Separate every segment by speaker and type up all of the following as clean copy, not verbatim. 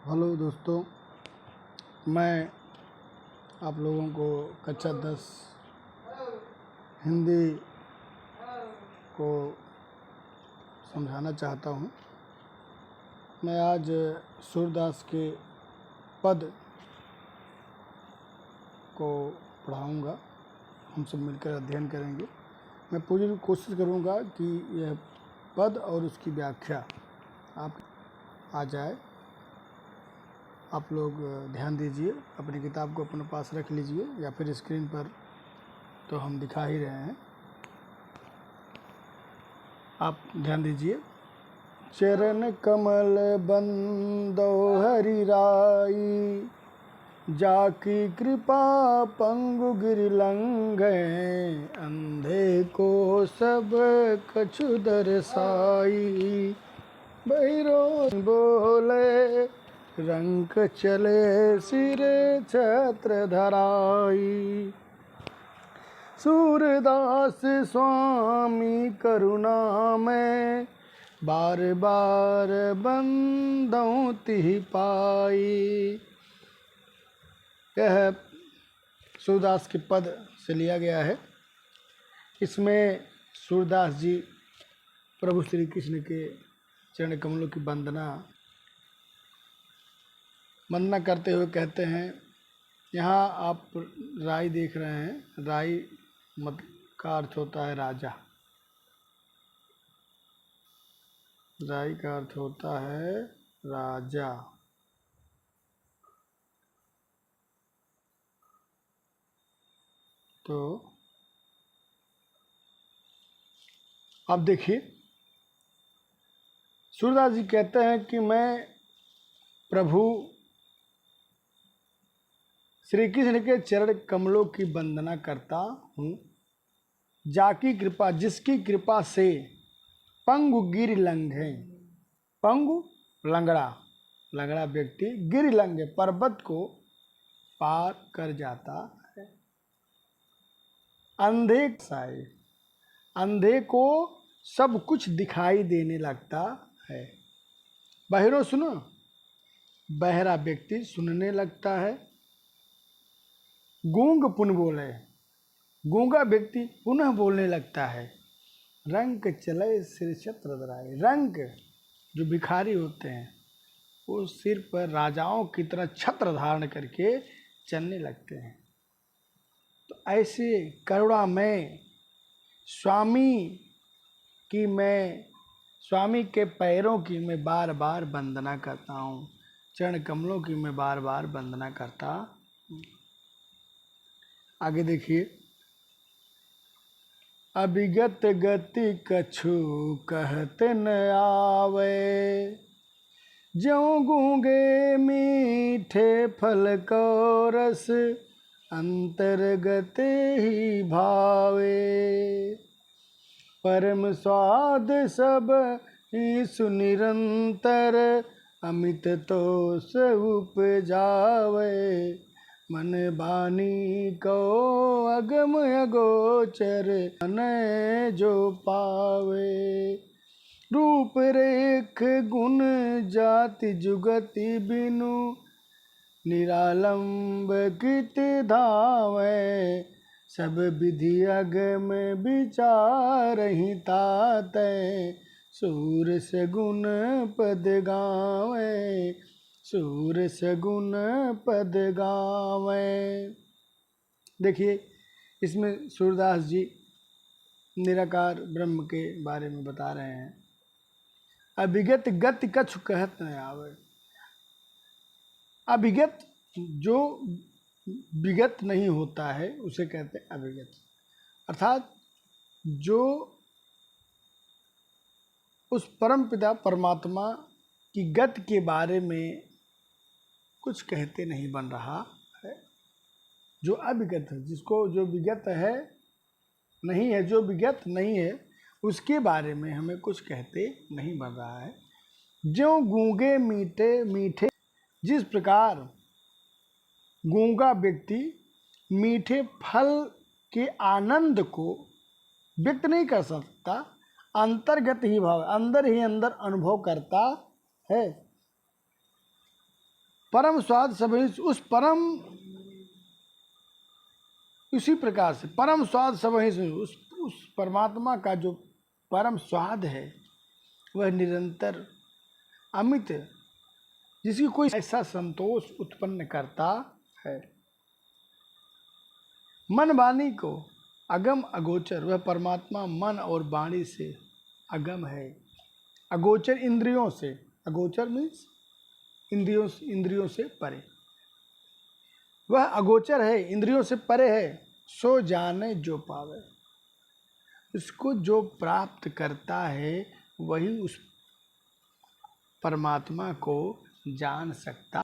Speaker 1: Hello दोस्तों, मैं आप लोगों को कक्षा 10 हिंदी को समझाना चाहता हूँ। मैं आज सूरदास के पद को पढ़ाऊँगा। हम सब मिलकर अध्ययन करेंगे। मैं पूरी कोशिश करूँगा कि यह पद और उसकी व्याख्या आप आ जाए। आप लोग ध्यान दीजिए, अपनी किताब को अपने पास रख लीजिए या फिर स्क्रीन पर तो हम दिखा ही रहे हैं, आप ध्यान दीजिए। चरण कमल बंदो हरि राई, जाकी कृपा पंगु गिरि लंघे, अंधे को सब कछु दर्शाई, बहिरो बोले रंक चले सिर छत्र धराई। सूरदास स्वामी करुणा में, बार बार बंदों तिहि पाई। यह सूरदास के पद से लिया गया है। इसमें सूरदास जी प्रभु श्री कृष्ण के चरण कमलों की वंदना करते हुए कहते हैं। यहाँ आप राई देख रहे हैं। राई मत का अर्थ होता है राजा। राई का अर्थ होता है राजा। तो अब देखिए, सूरदास जी कहते हैं कि मैं प्रभु श्री कृष्ण के चरण कमलों की वंदना करता हूँ। जाकी कृपा, जिसकी कृपा से पंगु गिरि लंघे, पंगु लंगड़ा, लंगड़ा व्यक्ति, गिरि लंघे पर्वत को पार कर जाता है। अंधे साए, अंधे को सब कुछ दिखाई देने लगता है। बहिरो सुनो, बहरा व्यक्ति सुनने लगता है। गूंग पुन बोले, गूंगा व्यक्ति पुनः बोलने लगता है। रंक चले सिर छत्र धराए, रंक जो भिखारी होते हैं वो सिर पर राजाओं की तरह छत्र धारण करके चलने लगते हैं। तो ऐसे करुणा में स्वामी के पैरों की मैं बार बार वंदना करता हूँ। चरण कमलों की मैं बार बार वंदना करता हूँ। आगे देखिए। अभिगत गति कछु कहते न आवे, ज्यों गूंगे मीठे फल को रस, अंतर्गत ही भावे। परम स्वाद सब ही सुनिरंतर, अमित तो से उपजावे। मन बानी को अगम अगोचर, अनय जो पावे। रूप रेख गुण जाति जुगति बिनु, निरालंब कृत धावे। सब विधि अगम विचार ही ताते, सूर सगुन पद गावे, सूर सगुन पद गावे। देखिए, इसमें सूरदास जी निराकार ब्रह्म के बारे में बता रहे हैं। अभिगत गति कछु कहत न आवे। अभिगत जो विगत नहीं होता है उसे कहते हैं अभिगत, अर्थात जो उस परम पिता परमात्मा की गति के बारे में कुछ कहते नहीं बन रहा है। जो अविगत है, जिसको जो विगत है नहीं है, जो विगत नहीं है, उसके बारे में हमें कुछ कहते नहीं बन रहा है। ज्यों गूंगे मीठे मीठे, जिस प्रकार गूंगा व्यक्ति मीठे फल के आनंद को व्यक्त नहीं कर सकता, अंतर्गत ही भाव, अंदर ही अंदर अनुभव करता है। परम स्वाद सभी, उस परम, उसी प्रकार से परम स्वाद सभी से, उस परमात्मा का जो परम स्वाद है वह निरंतर अमित, जिसकी कोई ऐसा संतोष उत्पन्न करता है। मन वाणी को अगम अगोचर, वह परमात्मा मन और वाणी से अगम है, अगोचर इंद्रियों से, अगोचर मीन्स इंद्रियों से परे, वह अगोचर है, इंद्रियों से परे है। सो जाने जो पावे, उसको जो प्राप्त करता है वही उस परमात्मा को जान सकता।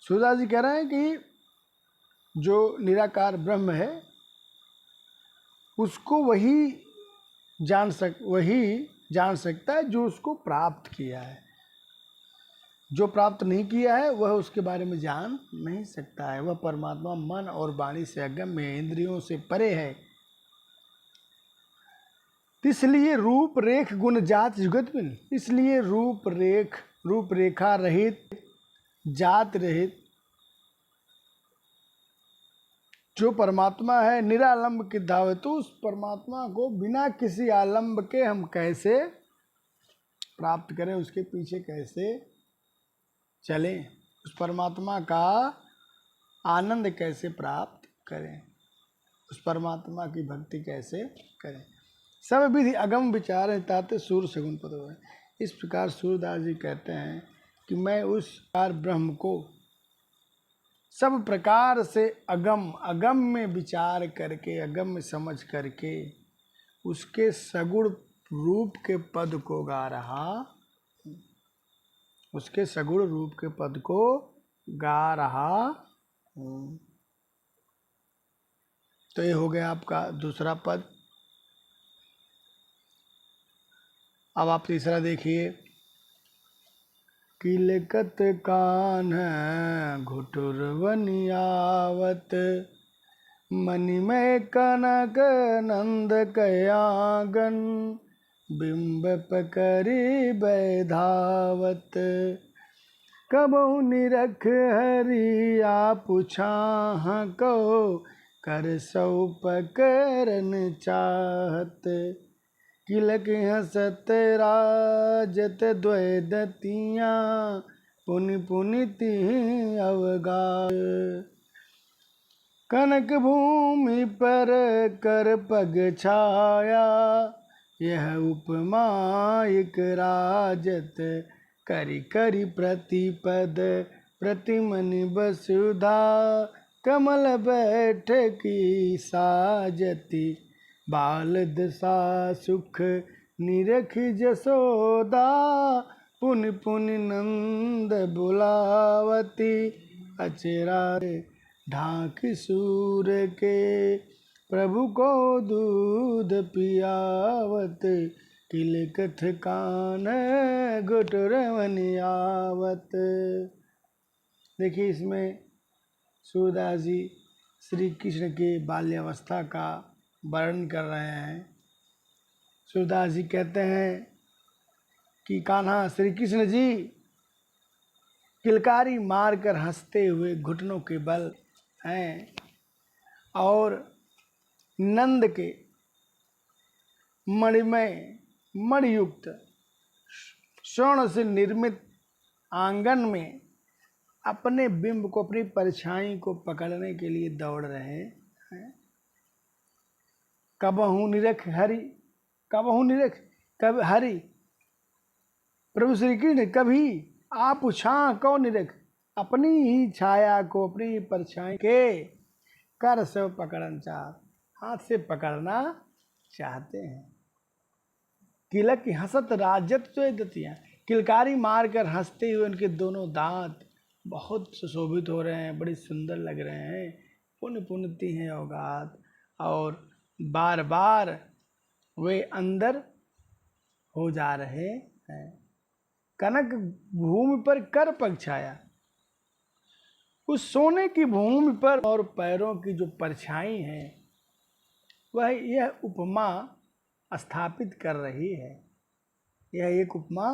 Speaker 1: सूरदास जी कह रहे हैं कि जो निराकार ब्रह्म है उसको वही जान सकता है जो उसको प्राप्त किया है। जो प्राप्त नहीं किया है वह उसके बारे में जान नहीं सकता है। वह परमात्मा मन और वाणी से अगम्य है, इंद्रियों से परे है। इसलिए रूप रेख गुण जात जुगत में, इसलिए रूप रेखा रहित, जात रहित जो परमात्मा है निरालंब की धावे, तो उस परमात्मा को बिना किसी आलंब के हम कैसे प्राप्त करें, उसके पीछे कैसे चलें, उस परमात्मा का आनंद कैसे प्राप्त करें, उस परमात्मा की भक्ति कैसे करें। सब विधि अगम विचार ताते सूर सगुन पद है। इस प्रकार सूरदास जी कहते हैं कि मैं उस ब्रह्म को सब प्रकार से अगम में विचार करके, अगम में समझ करके उसके सगुण रूप के पद को गा रहा, उसके सगुण रूप के पद को गा रहा हूँ। तो ये हो गया आपका दूसरा पद। अब आप तीसरा देखिए। किलकत कान घुटुर बनियावत, मणिमय कनक नंद कयागन, बिंब पकड़ी बैधावत, कबहु निरख हरिया पुछाह को, कर सौ पकरन चाहत, किलक हसत राजत द्वैदतियाँ, पुनि पुनि तिहि अवगाह, कनक भूमि पर कर पग छाया, यह उपमा एक राजत, करि करि प्रतिपद प्रतिमनि वसुधा, कमल बैठ की साजती, बाल दशा सुख निरख जसोदा, पुनि पुनि नंद बुलावती, अचरा ढाक सूर के, प्रभु को दूध पियावत, किलकत कान घुटुर बनियावत। देखिए इसमें सूरदास जी श्री कृष्ण के बाल्यावस्था का वर्णन कर रहे हैं। सूरदास जी कहते हैं कि कान्हा श्री कृष्ण जी किलकारी मारकर हंसते हुए घुटनों के बल हैं और नंद के मणिमय मणियुक्त स्वर्ण से निर्मित आंगन में अपने बिंब को, अपनी परछाई को पकड़ने के लिए दौड़ रहे हैं। कबहु निरख हरि, कबहु निरख कब हरि, प्रभु श्री कृष्ण कभी आप छां को निरख, अपनी ही छाया को, अपनी परछाई के कर से पकड़ना चाहते, हाथ से पकड़ना चाहते हैं। किलक हसत राजत दतियाँ, किलकारी मारकर हंसते हुए उनके दोनों दांत बहुत सुशोभित हो रहे हैं, बड़ी सुंदर लग रहे हैं, पुण्य पुण्यति हैं अवगात, और बार बार वे अंदर हो जा रहे हैं। कनक भूमि पर कर पग छाया, उस सोने की भूमि पर और पैरों की जो परछाई है वह यह उपमा स्थापित कर रही है, यह एक उपमा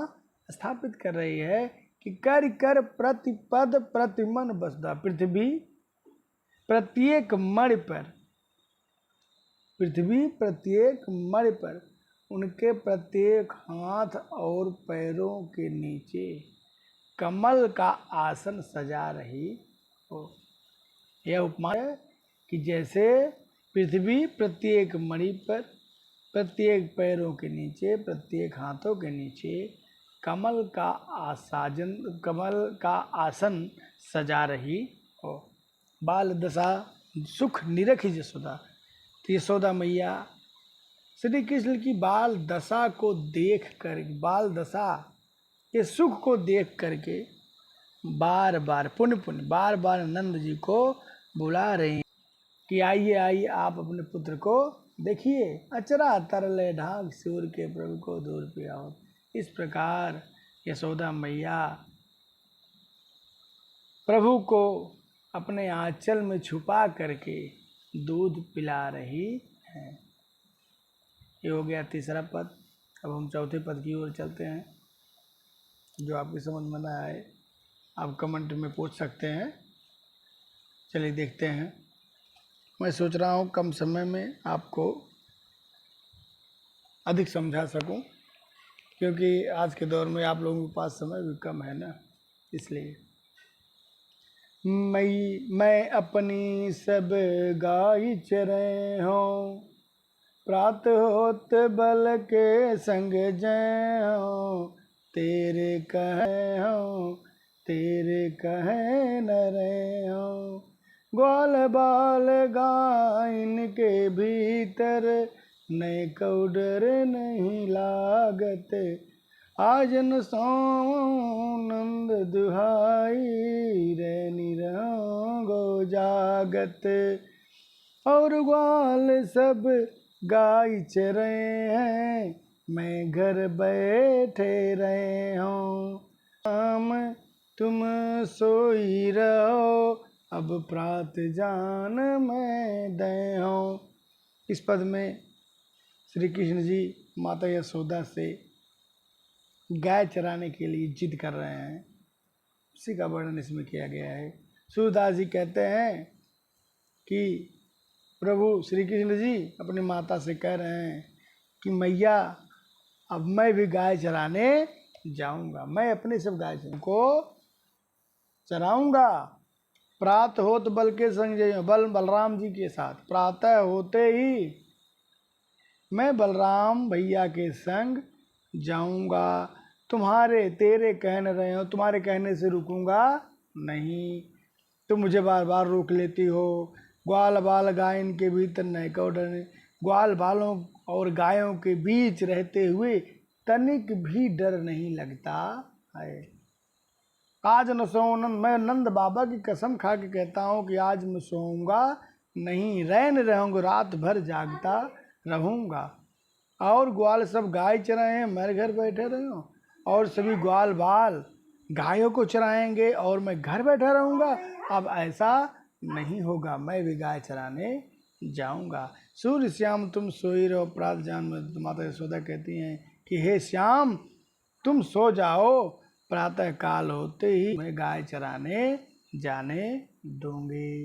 Speaker 1: स्थापित कर रही है कि कर कर प्रतिपद प्रतिमन बसदा। पृथ्वी प्रत्येक मणि पर, पृथ्वी प्रत्येक मणि पर, उनके प्रत्येक हाथ और पैरों के नीचे कमल का आसन सजा रही हो। यह उपमा है कि जैसे पृथ्वी प्रत्येक मणि पर, प्रत्येक पैरों के नीचे, प्रत्येक हाथों के नीचे कमल का आसन सजा रही हो। बाल दशा सुख निरखी यशोदा। तो यशोदा मैया श्री कृष्ण की बाल दशा को देख कर, बाल दशा के सुख को देख करके बार बार बार बार नंद जी को बुला रहे हैं कि आइए आइए आप अपने पुत्र को देखिए, अचरा तरले ढाक सूर के प्रभु को दूर पे आओ। इस प्रकार यशोदा मैया प्रभु को अपने आंचल में छुपा करके दूध पिला रही है। ये हो गया तीसरा पद। अब हम चौथे पद की ओर चलते हैं। जो आपकी समझ में ना आए आप कमेंट में पूछ सकते हैं। चलिए देखते हैं। मैं सोच रहा हूँ कम समय में आपको अधिक समझा सकूं, क्योंकि आज के दौर में आप लोगों के पास समय भी कम है ना, इसलिए। मैं अपनी सब गाय चरे हूँ, प्रातः होत बल के संग जय हूँ, तेरे कहे हूँ तेरे कहे न रहे हूँ। ग्वाल बाल गायन के भीतर, नए को डर नहीं लागत। आज न सो नंद दुहाई, रहनी रहोगो जागत। और ग्वाल सब गाय चरे हैं, मैं घर बैठे रहे हूँ। शाम तुम सोई रहो, अब प्रात जान मैं दे हूँ। इस पद में श्री कृष्ण जी माता यशोदा से गाय चराने के लिए जिद कर रहे हैं, उसी का वर्णन इसमें किया गया है। सूरदास जी कहते हैं कि प्रभु श्री कृष्ण जी अपनी माता से कह रहे हैं कि मैया अब मैं भी गाय चराने जाऊंगा, मैं अपने सब गाय को चराऊंगा। प्रातः होत बल के संग जय, बलराम जी के साथ प्रातः होते ही मैं बलराम भैया के संग जाऊंगा। तेरे कहने रहे हो, तुम्हारे कहने से रुकूंगा नहीं। तुम मुझे बार बार रोक लेती हो। ग्वाल बाल गायन के भीतर नए को डर, ग्वाल बालों और गायों के बीच रहते हुए तनिक भी डर नहीं लगता है। आज न सोऊं, मैं नंद बाबा की कसम खा के कहता हूँ कि आज मैं सोऊंगा नहीं, रैन रहूँगा, रात भर जागता रहूँगा। और ग्वाल सब गाय चराए हैं, मैं घर बैठे रहूँ, और सभी ग्वाल बाल गायों को चराएंगे और मैं घर बैठा रहूँगा। अब ऐसा नहीं होगा, मैं भी गाय चराने जाऊँगा। सूर्य श्याम तुम सोई रहो, प्रातः जान में माता यशोदा कहती हैं कि हे श्याम तुम सो जाओ, प्रातः काल होते ही मैं गाय चराने जाने दूंगी।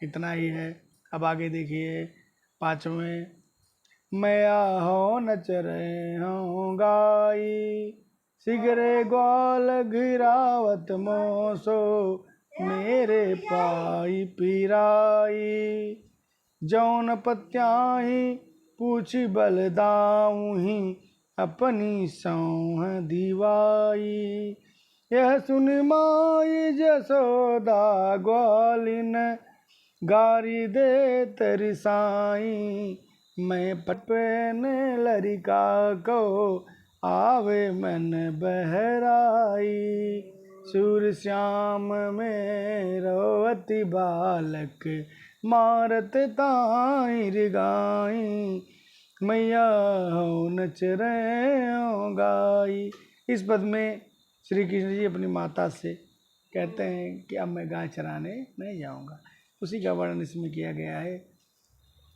Speaker 1: इतना ही है। अब आगे देखिए पांचवें। मैं आहो न चरे हूँ गाई, सिगरे ग्वाल घिरावत मोसो, मेरे पाई पिराई। जौन पत्याही पूछी बलदाऊही, अपनी सौह दीवाई। यह सुन माई जसोदा ग्वालिन, गारी दे तरिसाई। मैं पटपन लरिका को, आवे मन बहराई। सूर श्याम में रोवती बालक, मारत ताई रिगाई। मैया हो नच रहे हो गाई। इस पद में श्री कृष्ण जी अपनी माता से कहते हैं कि अब मैं गाय चराने नहीं जाऊंगा। उसी का वर्णन इसमें किया गया है।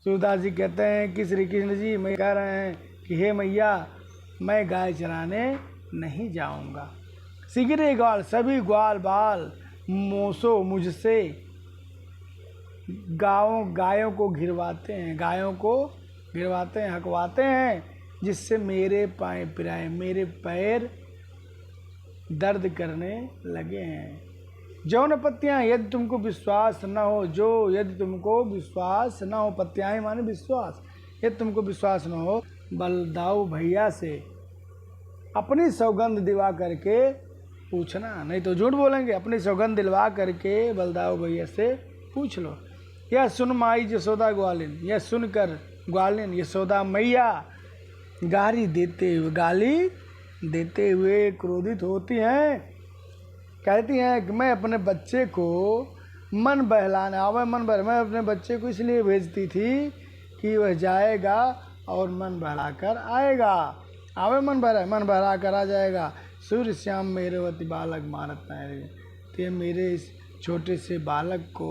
Speaker 1: सूरदास जी कहते हैं कि श्री कृष्ण जी मैं कह रहे हैं कि हे मैया मैं गाय चराने नहीं जाऊंगा। सिगरे ग्वाल सभी ग्वाल बाल मोसो मुझसे गायों को घिरवाते हैं, हकवाते हैं, जिससे मेरे पाए पिराए, मेरे पैर दर्द करने लगे हैं। जौन पत्तियाँ यदि तुमको विश्वास न हो, यदि तुमको विश्वास न हो, पत्तियाँ माने विश्वास, यदि तुमको विश्वास न हो, बलदाऊ भैया से अपनी सौगंध दिवा करके पूछना, नहीं तो झूठ बोलेंगे। अपनी सौगंध दिलवा करके बलदाऊ भैया से पूछ लो। यह सुन माई यशोदा ग्वालिन, यह सुनकर ग्वालिन यशोदा मैया गाली देते हुए क्रोधित होती हैं। कहती हैं कि मैं अपने बच्चे को मन बहलाने मैं अपने बच्चे को इसलिए भेजती थी कि वह जाएगा और मन बहला कर आएगा। मन बहला कर आ जाएगा। सूर्य श्याम मेरेवती बालक मारत है, तो मेरे इस छोटे से बालक को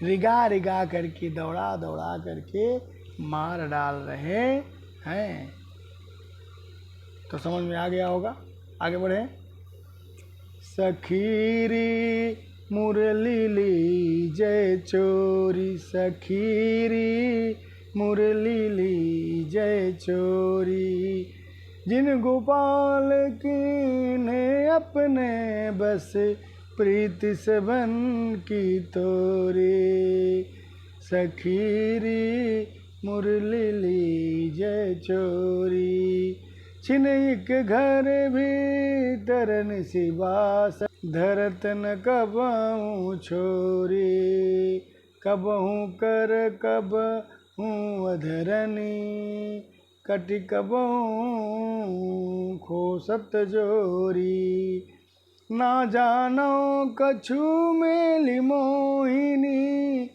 Speaker 1: रिगा करके दौड़ा करके मार डाल रहे हैं। तो समझ में आ गया होगा। आगे बढ़े। सखीरी मुरली ली जय चोरी, सखीरी मुरली ली जय चोरी, जिन गोपाल की ने अपने बस प्रीति से बन की तोरी, सखीरी मुरली ली जय चोरी, छिन एक घर भीतर निशिबास, धरत न कबहूँ छोरी, कबहूँ कर कबहूँ अधरनी, कटि कबहूँ खोसत जोरी, ना जानो कछु मेली मोहिनी,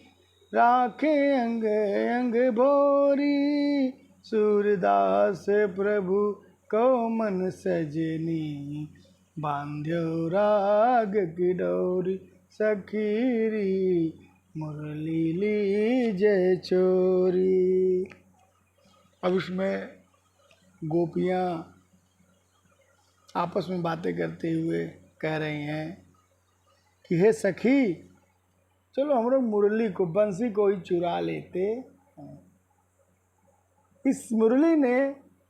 Speaker 1: राखे अंग अंग भोरी, सूरदास प्रभु को मन सजनी, बांध्यो राग की डोरी, सखीरी मुरली ली जय चोरी। अब इसमें गोपियाँ आपस में बातें करते हुए कह रही हैं कि हे सखी, चलो हम लोग मुरली को, बंसी को ही चुरा लेते हैं। इस मुरली ने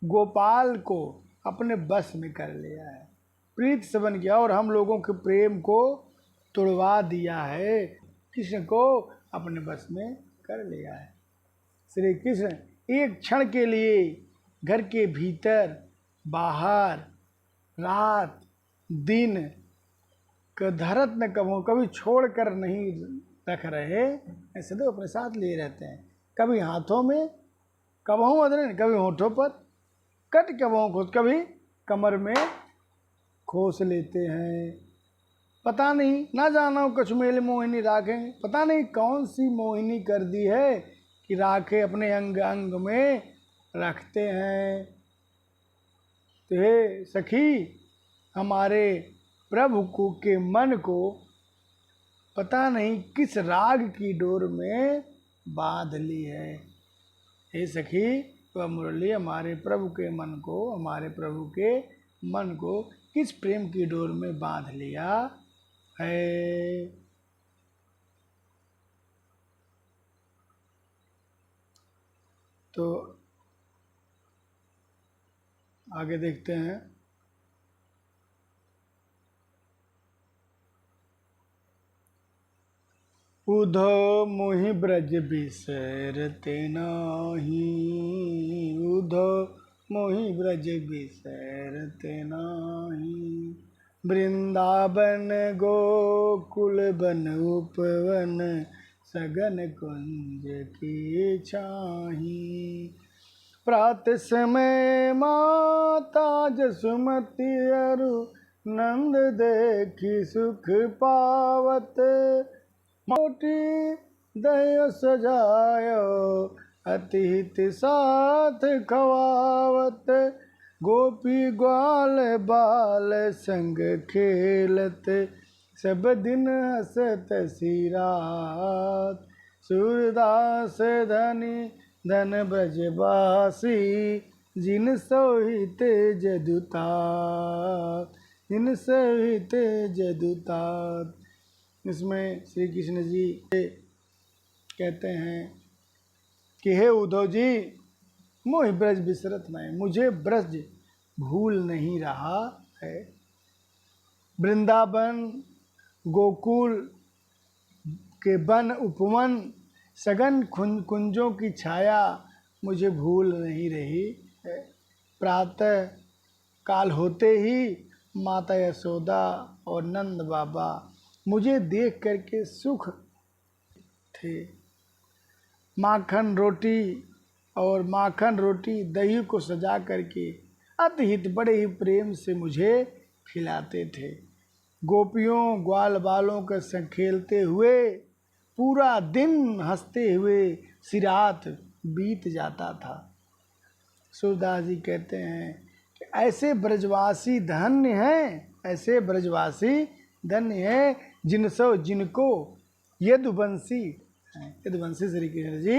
Speaker 1: गोपाल को अपने बस में कर लिया है, प्रीत सबन किया और हम लोगों के प्रेम को तोड़वा दिया है। कृष्ण को अपने बस में कर लिया है। श्री कृष्ण एक क्षण के लिए घर के भीतर बाहर, रात दिन का धरत न कभी छोड़ कर नहीं रख रहे, ऐसे तो अपने साथ लिए रहते हैं। कभी हाथों में, कबहू अदरन, कभी होठों पर, कट कबहू खोस, कभी कमर में खोस लेते हैं। पता नहीं, ना जानो कुछ मेल मोहिनी राखें, पता नहीं कौन सी मोहिनी कर दी है कि राखे अपने अंग अंग में रखते हैं। तो हे सखी, हमारे प्रभु को के मन को पता नहीं किस राग की डोर में बांध ली है। हे सखी, वह मुरली हमारे प्रभु के मन को, हमारे प्रभु के मन को किस प्रेम की डोर में बांध लिया है। तो आगे देखते हैं। उधो मोहि ब्रज बिसरते नाही, उधो मोहि ब्रज बिसरते नाही, वृंदावन गोकुल बन उपवन, सगन कुंज की छाही, प्रात समय माता जसुमती अरु, नंद देखी सुख पावत, मोटी दय सजायो, अतिहित साथ खवावत, गोपी ग्वाल बाल संग खेलत, सब दिन हसत सी रात, सूरदास धनी धन ब्रजवासी, जिन सोहित जदुता, जिन सहित जदुतात। इसमें श्री कृष्ण जी कहते हैं कि हे उद्धव जी, मोहि ब्रज बिसरत नहीं, मुझे ब्रज भूल नहीं रहा है। वृंदावन गोकुल के वन उपवन सघन कुंजों की छाया मुझे भूल नहीं रही है। प्रातः काल होते ही माता यशोदा और नंद बाबा मुझे देख करके सुख थे। माखन रोटी दही को सजा करके अतिहित बड़े ही प्रेम से मुझे खिलाते थे। गोपियों ग्वाल बालों के संग खेलते हुए पूरा दिन हंसते हुए सिरात बीत जाता था। सूरदास जी कहते हैं कि ऐसे ब्रजवासी धन्य हैं, ऐसे ब्रजवासी धन्य हैं जिनको यदुवंशी श्री कृष्ण जी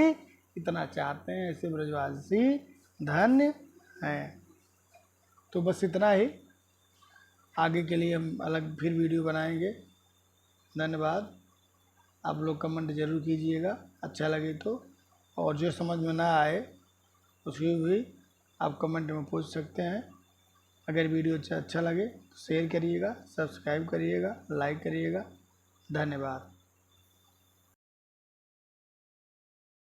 Speaker 1: इतना चाहते हैं, ऐसे ब्रजवासी धन्य हैं। तो बस इतना ही, आगे के लिए हम अलग फिर वीडियो बनाएंगे। धन्यवाद। आप लोग कमेंट ज़रूर कीजिएगा अच्छा लगे तो, और जो समझ में ना आए उसकी भी आप कमेंट में पूछ सकते हैं। अगर वीडियो अच्छा लगे तो शेयर करिएगा, सब्सक्राइब करिएगा, लाइक करिएगा। धन्यवाद।